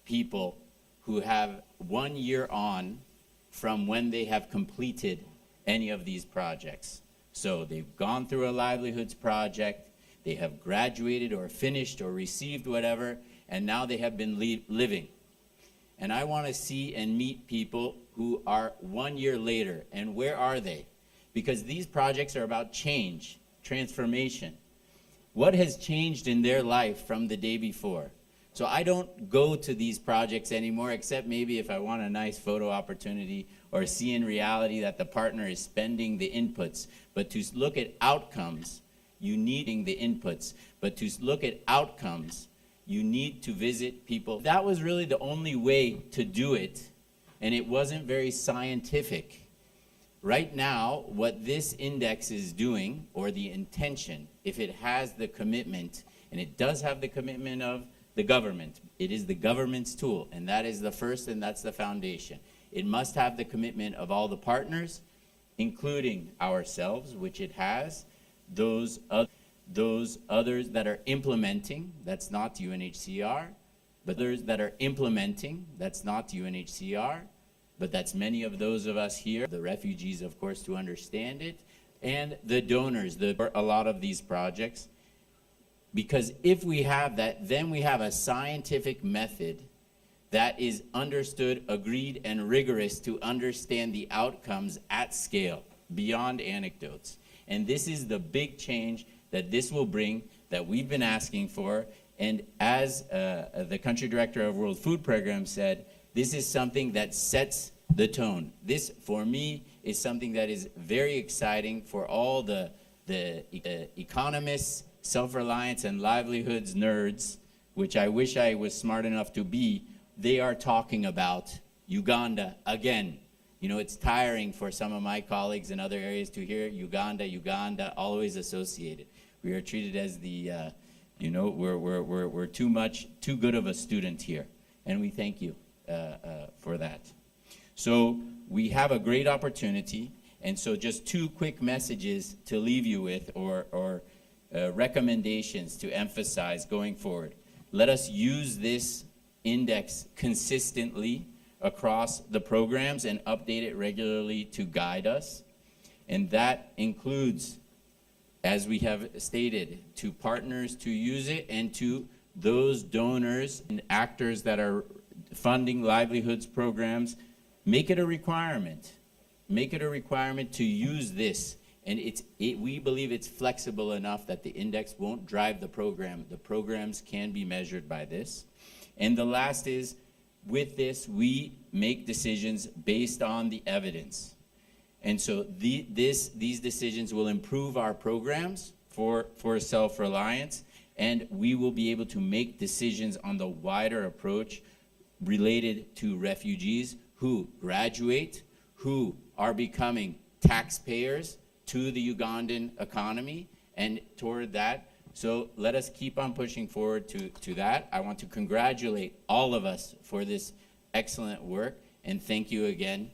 people who have 1 year on from when they have completed any of these projects. So they've gone through a livelihoods project, they have graduated or finished or received whatever, and now they have been living. And I want to see and meet people who are 1 year later, and where are they? Because these projects are about change, transformation. What has changed in their life from the day before? So I don't go to these projects anymore, except maybe if I want a nice photo opportunity or see in reality that the partner is spending the inputs. But to look at outcomes, you need the inputs. But to look at outcomes, you need to visit people. That was really the only way to do it, and it wasn't very scientific. Right now, what this index is doing, or the intention, if it has the commitment, and it does have the commitment of the government, it is the government's tool, and that is the first, and that's the foundation. It must have the commitment of all the partners, including ourselves, which it has, those others that are implementing, that's not UNHCR, but others that are implementing, that's not UNHCR, but that's many of those of us here, the refugees, of course, to understand it, and the donors, a lot of these projects. Because if we have that, then we have a scientific method that is understood, agreed, and rigorous to understand the outcomes at scale, beyond anecdotes. And this is the big change that this will bring, that we've been asking for. And as the country director of World Food Program said, this is something that sets the tone. This, for me, is something that is very exciting for all the economists, self-reliance, and livelihoods nerds, which I wish I was smart enough to be. They are talking about Uganda again. You know, it's tiring for some of my colleagues in other areas to hear Uganda, always associated. We are treated as the, you know, we're too good of a student here. And we thank you for that. So we have a great opportunity. And so just two quick messages to leave you with, or recommendations to emphasize going forward. Let us use this index consistently across the programs and update it regularly to guide us. And that includes, as we have stated, to partners to use it and to those donors and actors that are funding livelihoods programs. Make it a requirement. Make it a requirement to use this. And we believe it's flexible enough that the index won't drive the program. The programs can be measured by this. And the last is, with this, we make decisions based on the evidence. And so these decisions will improve our programs for self-reliance, and we will be able to make decisions on the wider approach related to refugees who graduate, who are becoming taxpayers to the Ugandan economy and toward that. So let us keep on pushing forward to that. I want to congratulate all of us for this excellent work, and thank you again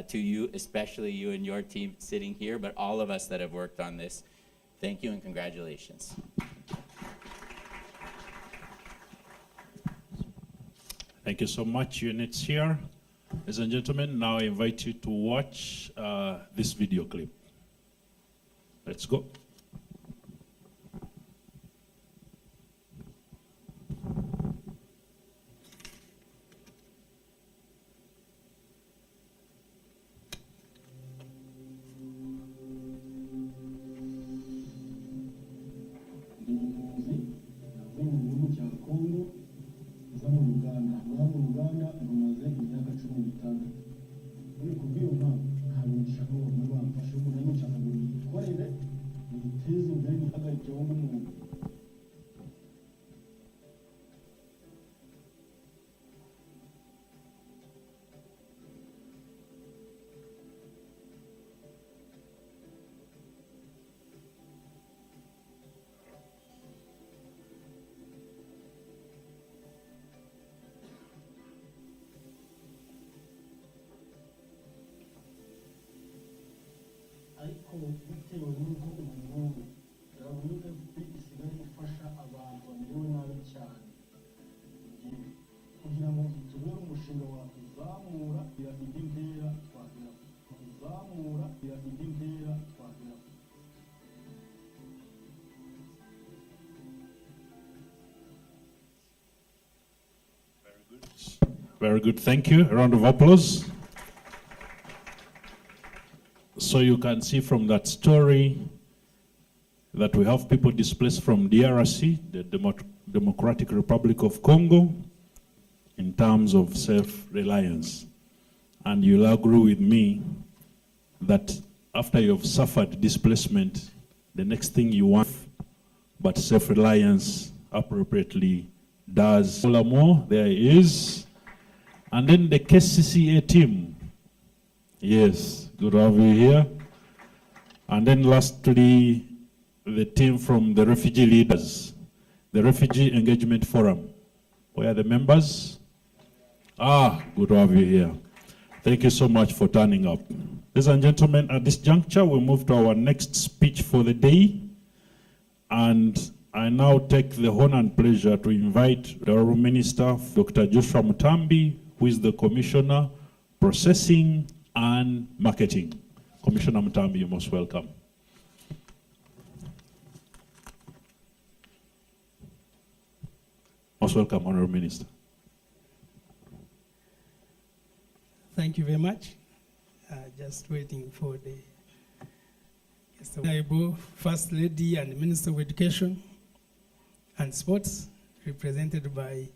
to you, especially you and your team sitting here, but all of us that have worked on this. Thank you and congratulations. Thank you so much, units here. Ladies and gentlemen, now I invite you to watch this video clip. Let's go. ariko bitewe n'uko ubukungu gahunda isigaye ifasha abantu bamerewe nabi cyane kugira ngo tubere umushinga wakuzamura indi ntera twagera kuzamura indi ntera twagera. Very good, thank you. A round of applause. So you can see from that story that we have people displaced from DRC, the Democratic Republic of Congo, in terms of self-reliance. And you'll agree with me that after you've suffered displacement, the next thing you want, but self-reliance appropriately does. More, there is. And then the KCCA team. Yes, good to have you here. And then lastly, the team from the refugee leaders, the Refugee Engagement Forum. Where are the members? Good to have you here. Thank you so much for turning up. Ladies and gentlemen, at this juncture, we move to our next speech for the day. And I now take the honor and pleasure to invite the Honorable Minister, Dr. Joshua Mutambi, who is the Commissioner, Processing and Marketing. Commissioner Mutambi, you're most welcome. Most welcome, Honorable Minister. Thank you very much. Just waiting for the Honorable First Lady and Minister of Education and Sports, represented by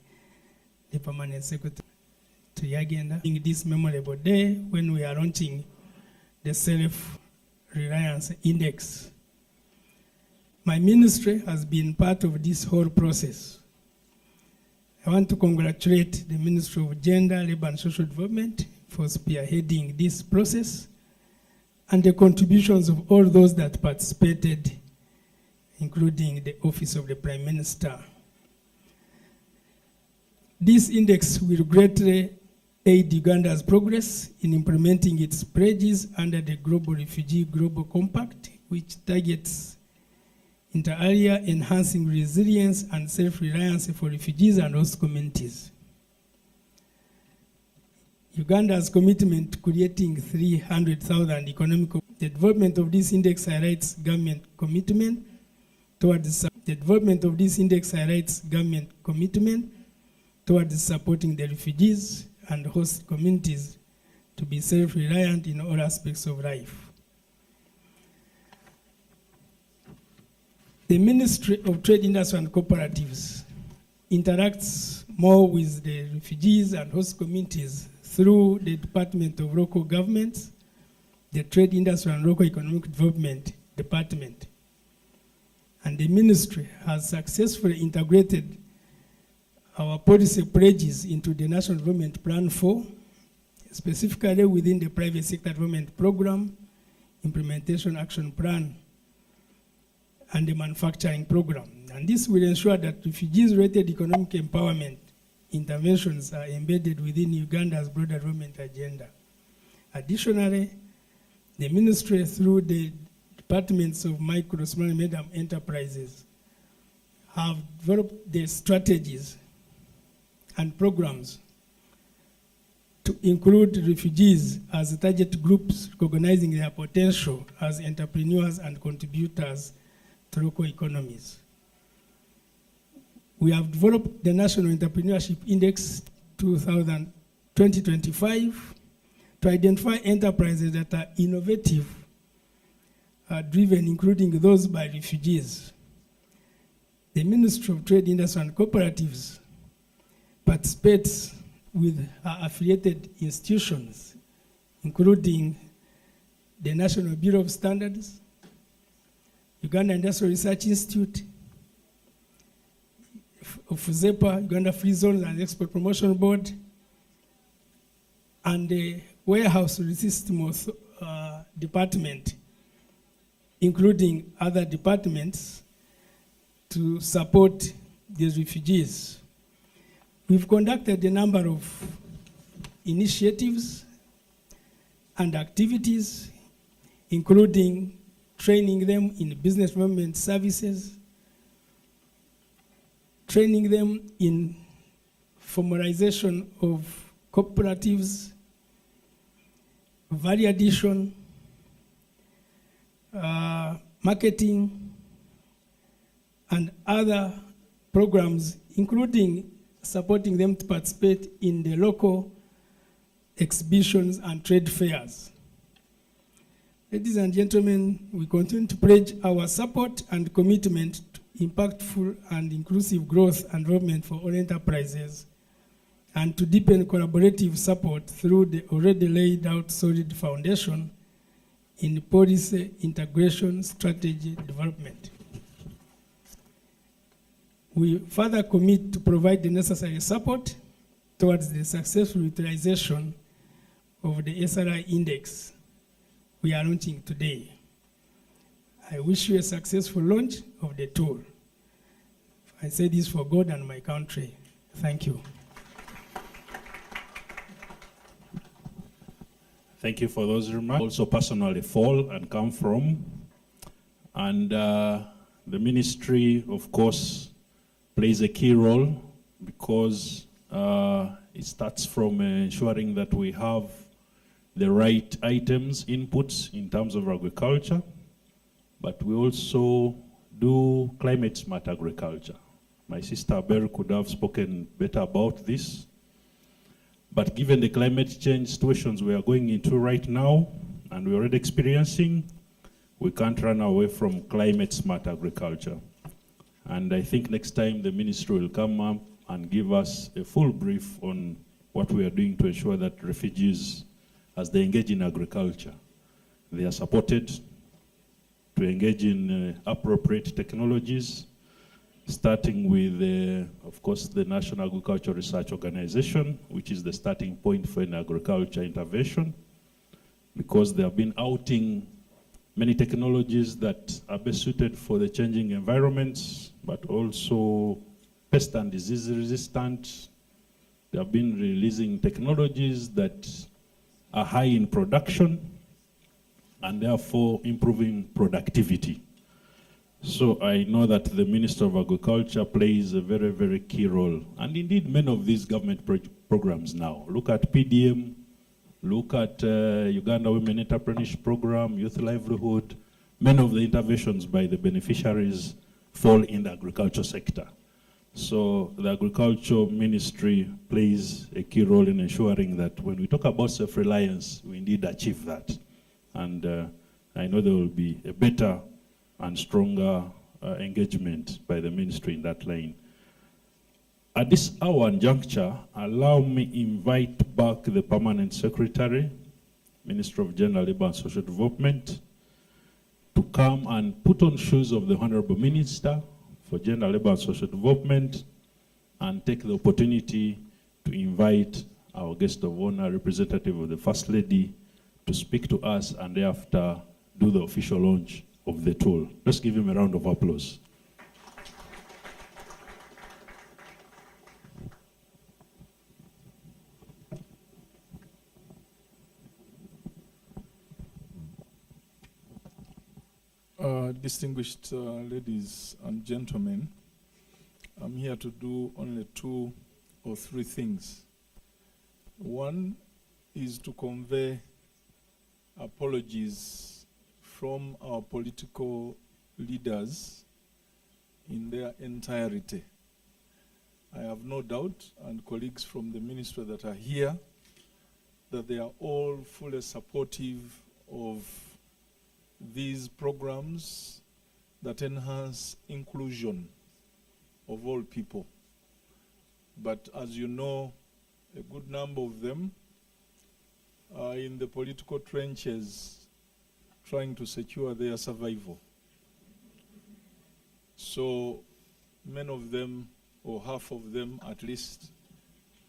the Permanent Secretary to Yagenda. In this memorable day when we are launching the Self-Reliance Index. My ministry has been part of this whole process. I want to congratulate the Ministry of Gender, Labor and Social Development for spearheading this process and the contributions of all those that participated, including the Office of the Prime Minister. This index will greatly aid Uganda's progress in implementing its pledges under the Global Refugee Global Compact, which targets inter alia enhancing resilience and self-reliance for refugees and host communities. Uganda's commitment to creating 300,000 economic. The development of this index highlights government commitment towards the development of this index highlights government commitment towards supporting the refugees and host communities to be self-reliant in all aspects of life. The Ministry of Trade, Industry and Cooperatives interacts more with the refugees and host communities through the Department of Local Governments, the Trade, Industry and Local Economic Development Department. And the ministry has successfully integrated our policy pledges into the National Development Plan 4, specifically within the Private Sector Development Program, Implementation Action Plan, and the Manufacturing Program. And this will ensure that refugees-related economic empowerment interventions are embedded within Uganda's broader development agenda. Additionally, the ministry, through the departments of micro, small, and medium enterprises, have developed the strategies and programs to include refugees as target groups, recognizing their potential as entrepreneurs and contributors to local economies. We have developed the National Entrepreneurship Index 2025 to identify enterprises that are innovative, driven, including those by refugees. The Ministry of Trade, Industry and Cooperatives participates with affiliated institutions, including the National Bureau of Standards, Uganda Industrial Research Institute, FUZEPA, Uganda Free Zones and Export Promotion Board, and the Warehouse System Department, including other departments, to support these refugees. We've conducted a number of initiatives and activities, including training them in business development services, training them in formalization of cooperatives, value addition, marketing, and other programs, including supporting them to participate in the local exhibitions and trade fairs. Ladies and gentlemen, we continue to pledge our support and commitment to impactful and inclusive growth and development for all enterprises, and to deepen collaborative support through the already laid out solid foundation in policy integration strategy development. We further commit to provide the necessary support towards the successful utilization of the SRI index we are launching today. I wish you a successful launch of the tool. I say this for God and my country. Thank you. Thank you for those remarks. Also personally fall and come from. And the ministry, of course, plays a key role because it starts from ensuring that we have the right items, inputs in terms of agriculture, but we also do climate smart agriculture. My sister Beryl could have spoken better about this, but given the climate change situations we are going into right now, and we're already experiencing, we can't run away from climate smart agriculture. And I think next time the ministry will come up and give us a full brief on what we are doing to ensure that refugees, as they engage in agriculture, they are supported to engage in appropriate technologies, starting with, of course, the National Agricultural Research Organization, which is the starting point for an agriculture intervention, because they have been outing many technologies that are best suited for the changing environments, but also pest and disease resistant. They have been releasing technologies that are high in production and therefore improving productivity. So I know that the Minister of Agriculture plays a very, very key role. And indeed, many of these government programs now. Look at PDM, look at Uganda Women Entrepreneurship Program, Youth Livelihood. Many of the interventions by the beneficiaries fall in the agriculture sector. So the Agriculture Ministry plays a key role in ensuring that when we talk about self-reliance, we indeed achieve that. And I know there will be a better and stronger engagement by the ministry in that line. At this hour and juncture, allow me invite back the Permanent Secretary, Minister of Gender, Labour and Social Development, to come and put on shoes of the Honorable Minister for Gender, Labour and Social Development and take the opportunity to invite our guest of honor, representative of the First Lady, to speak to us and thereafter do the official launch of the tool. Let's give him a round of applause. Distinguished ladies and gentlemen, I'm here to do only 2 or 3 things. One is to convey apologies from our political leaders in their entirety. I have no doubt, and colleagues from the ministry that are here, that they are all fully supportive of these programs that enhance inclusion of all people. But as you know, a good number of them are in the political trenches trying to secure their survival. So many of them, or half of them at least,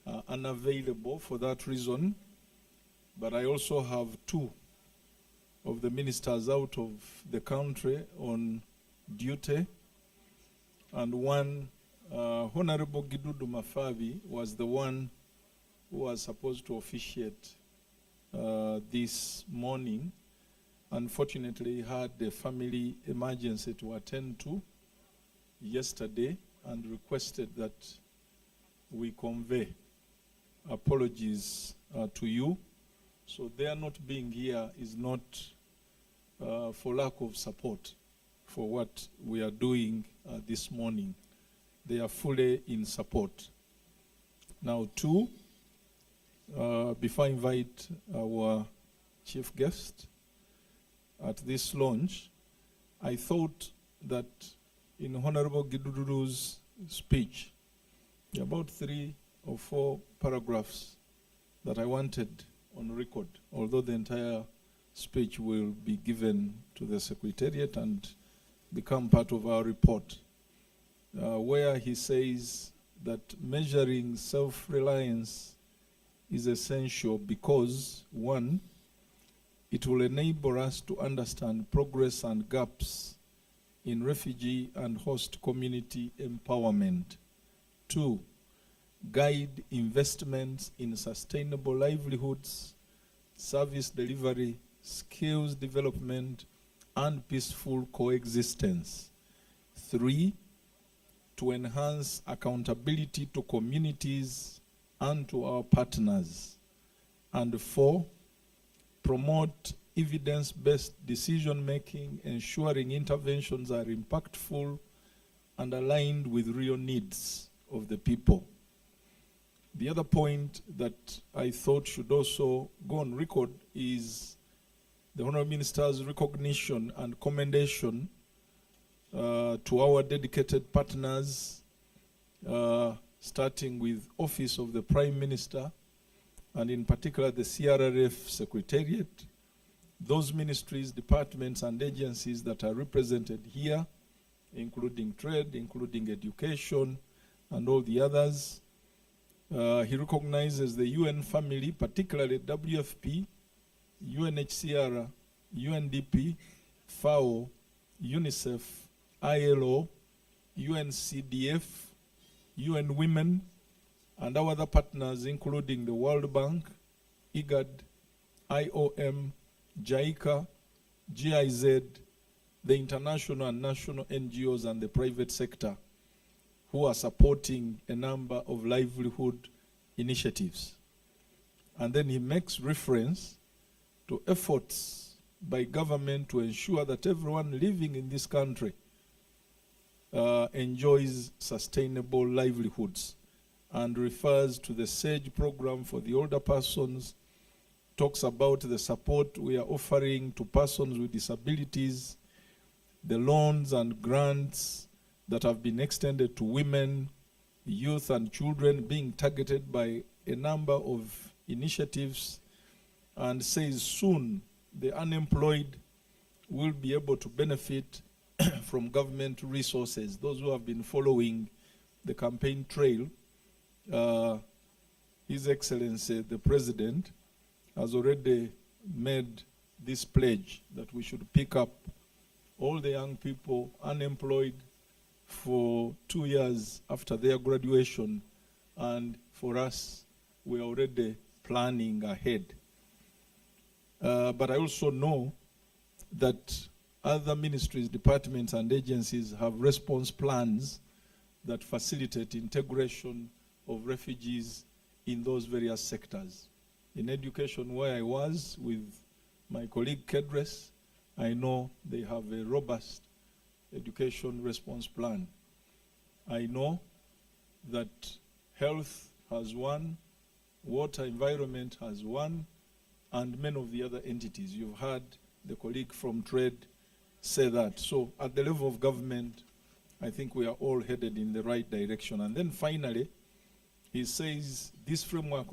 are unavailable for that reason. But I also have 2 of the ministers out of the country on duty, and one, Honorable Gidudu Mafabi, was the one who was supposed to officiate this morning. Unfortunately, he had a family emergency to attend to yesterday and requested that we convey apologies to you. So their not being here is not for lack of support for what we are doing this morning. They are fully in support. Now, 2, before I invite our chief guest at this launch, I thought that in Honorable Gidududu's speech, there are about 3 or 4 paragraphs that I wanted on record, although the entire speech will be given to the Secretariat and become part of our report, where he says that measuring self-reliance is essential because, 1, it will enable us to understand progress and gaps in refugee and host community empowerment. 2, guide investments in sustainable livelihoods, service delivery, skills development, and peaceful coexistence. 3, to enhance accountability to communities and to our partners. And 4, promote evidence-based decision-making, ensuring interventions are impactful and aligned with real needs of the people. The other point that I thought should also go on record is the Honourable Minister's recognition and commendation to our dedicated partners, starting with Office of the Prime Minister, and in particular the CRRF Secretariat, those ministries, departments, and agencies that are represented here, including trade, including education, and all the others. He recognizes the UN family, particularly WFP, UNHCR, UNDP, FAO, UNICEF, ILO, UNCDF, UN Women, and our other partners, including the World Bank, IGAD, IOM, JICA, GIZ, the international and national NGOs and the private sector who are supporting a number of livelihood initiatives. And then he makes reference to efforts by government to ensure that everyone living in this country enjoys sustainable livelihoods, and refers to the SAGE program for the older persons, talks about the support we are offering to persons with disabilities, the loans and grants that have been extended to women, youth and children being targeted by a number of initiatives, and says soon the unemployed will be able to benefit from government resources. Those who have been following the campaign trail, His Excellency the President has already made this pledge that we should pick up all the young people unemployed for 2 years after their graduation, and for us, we're already planning ahead. But I also know that other ministries, departments, and agencies have response plans that facilitate integration of refugees in those various sectors. In education, where I was with my colleague Kedres, I know they have a robust education response plan. I know that health has one, water environment has one, and many of the other entities. You've heard the colleague from trade say that. So at the level of government, I think we are all headed in the right direction. And then finally, he says this framework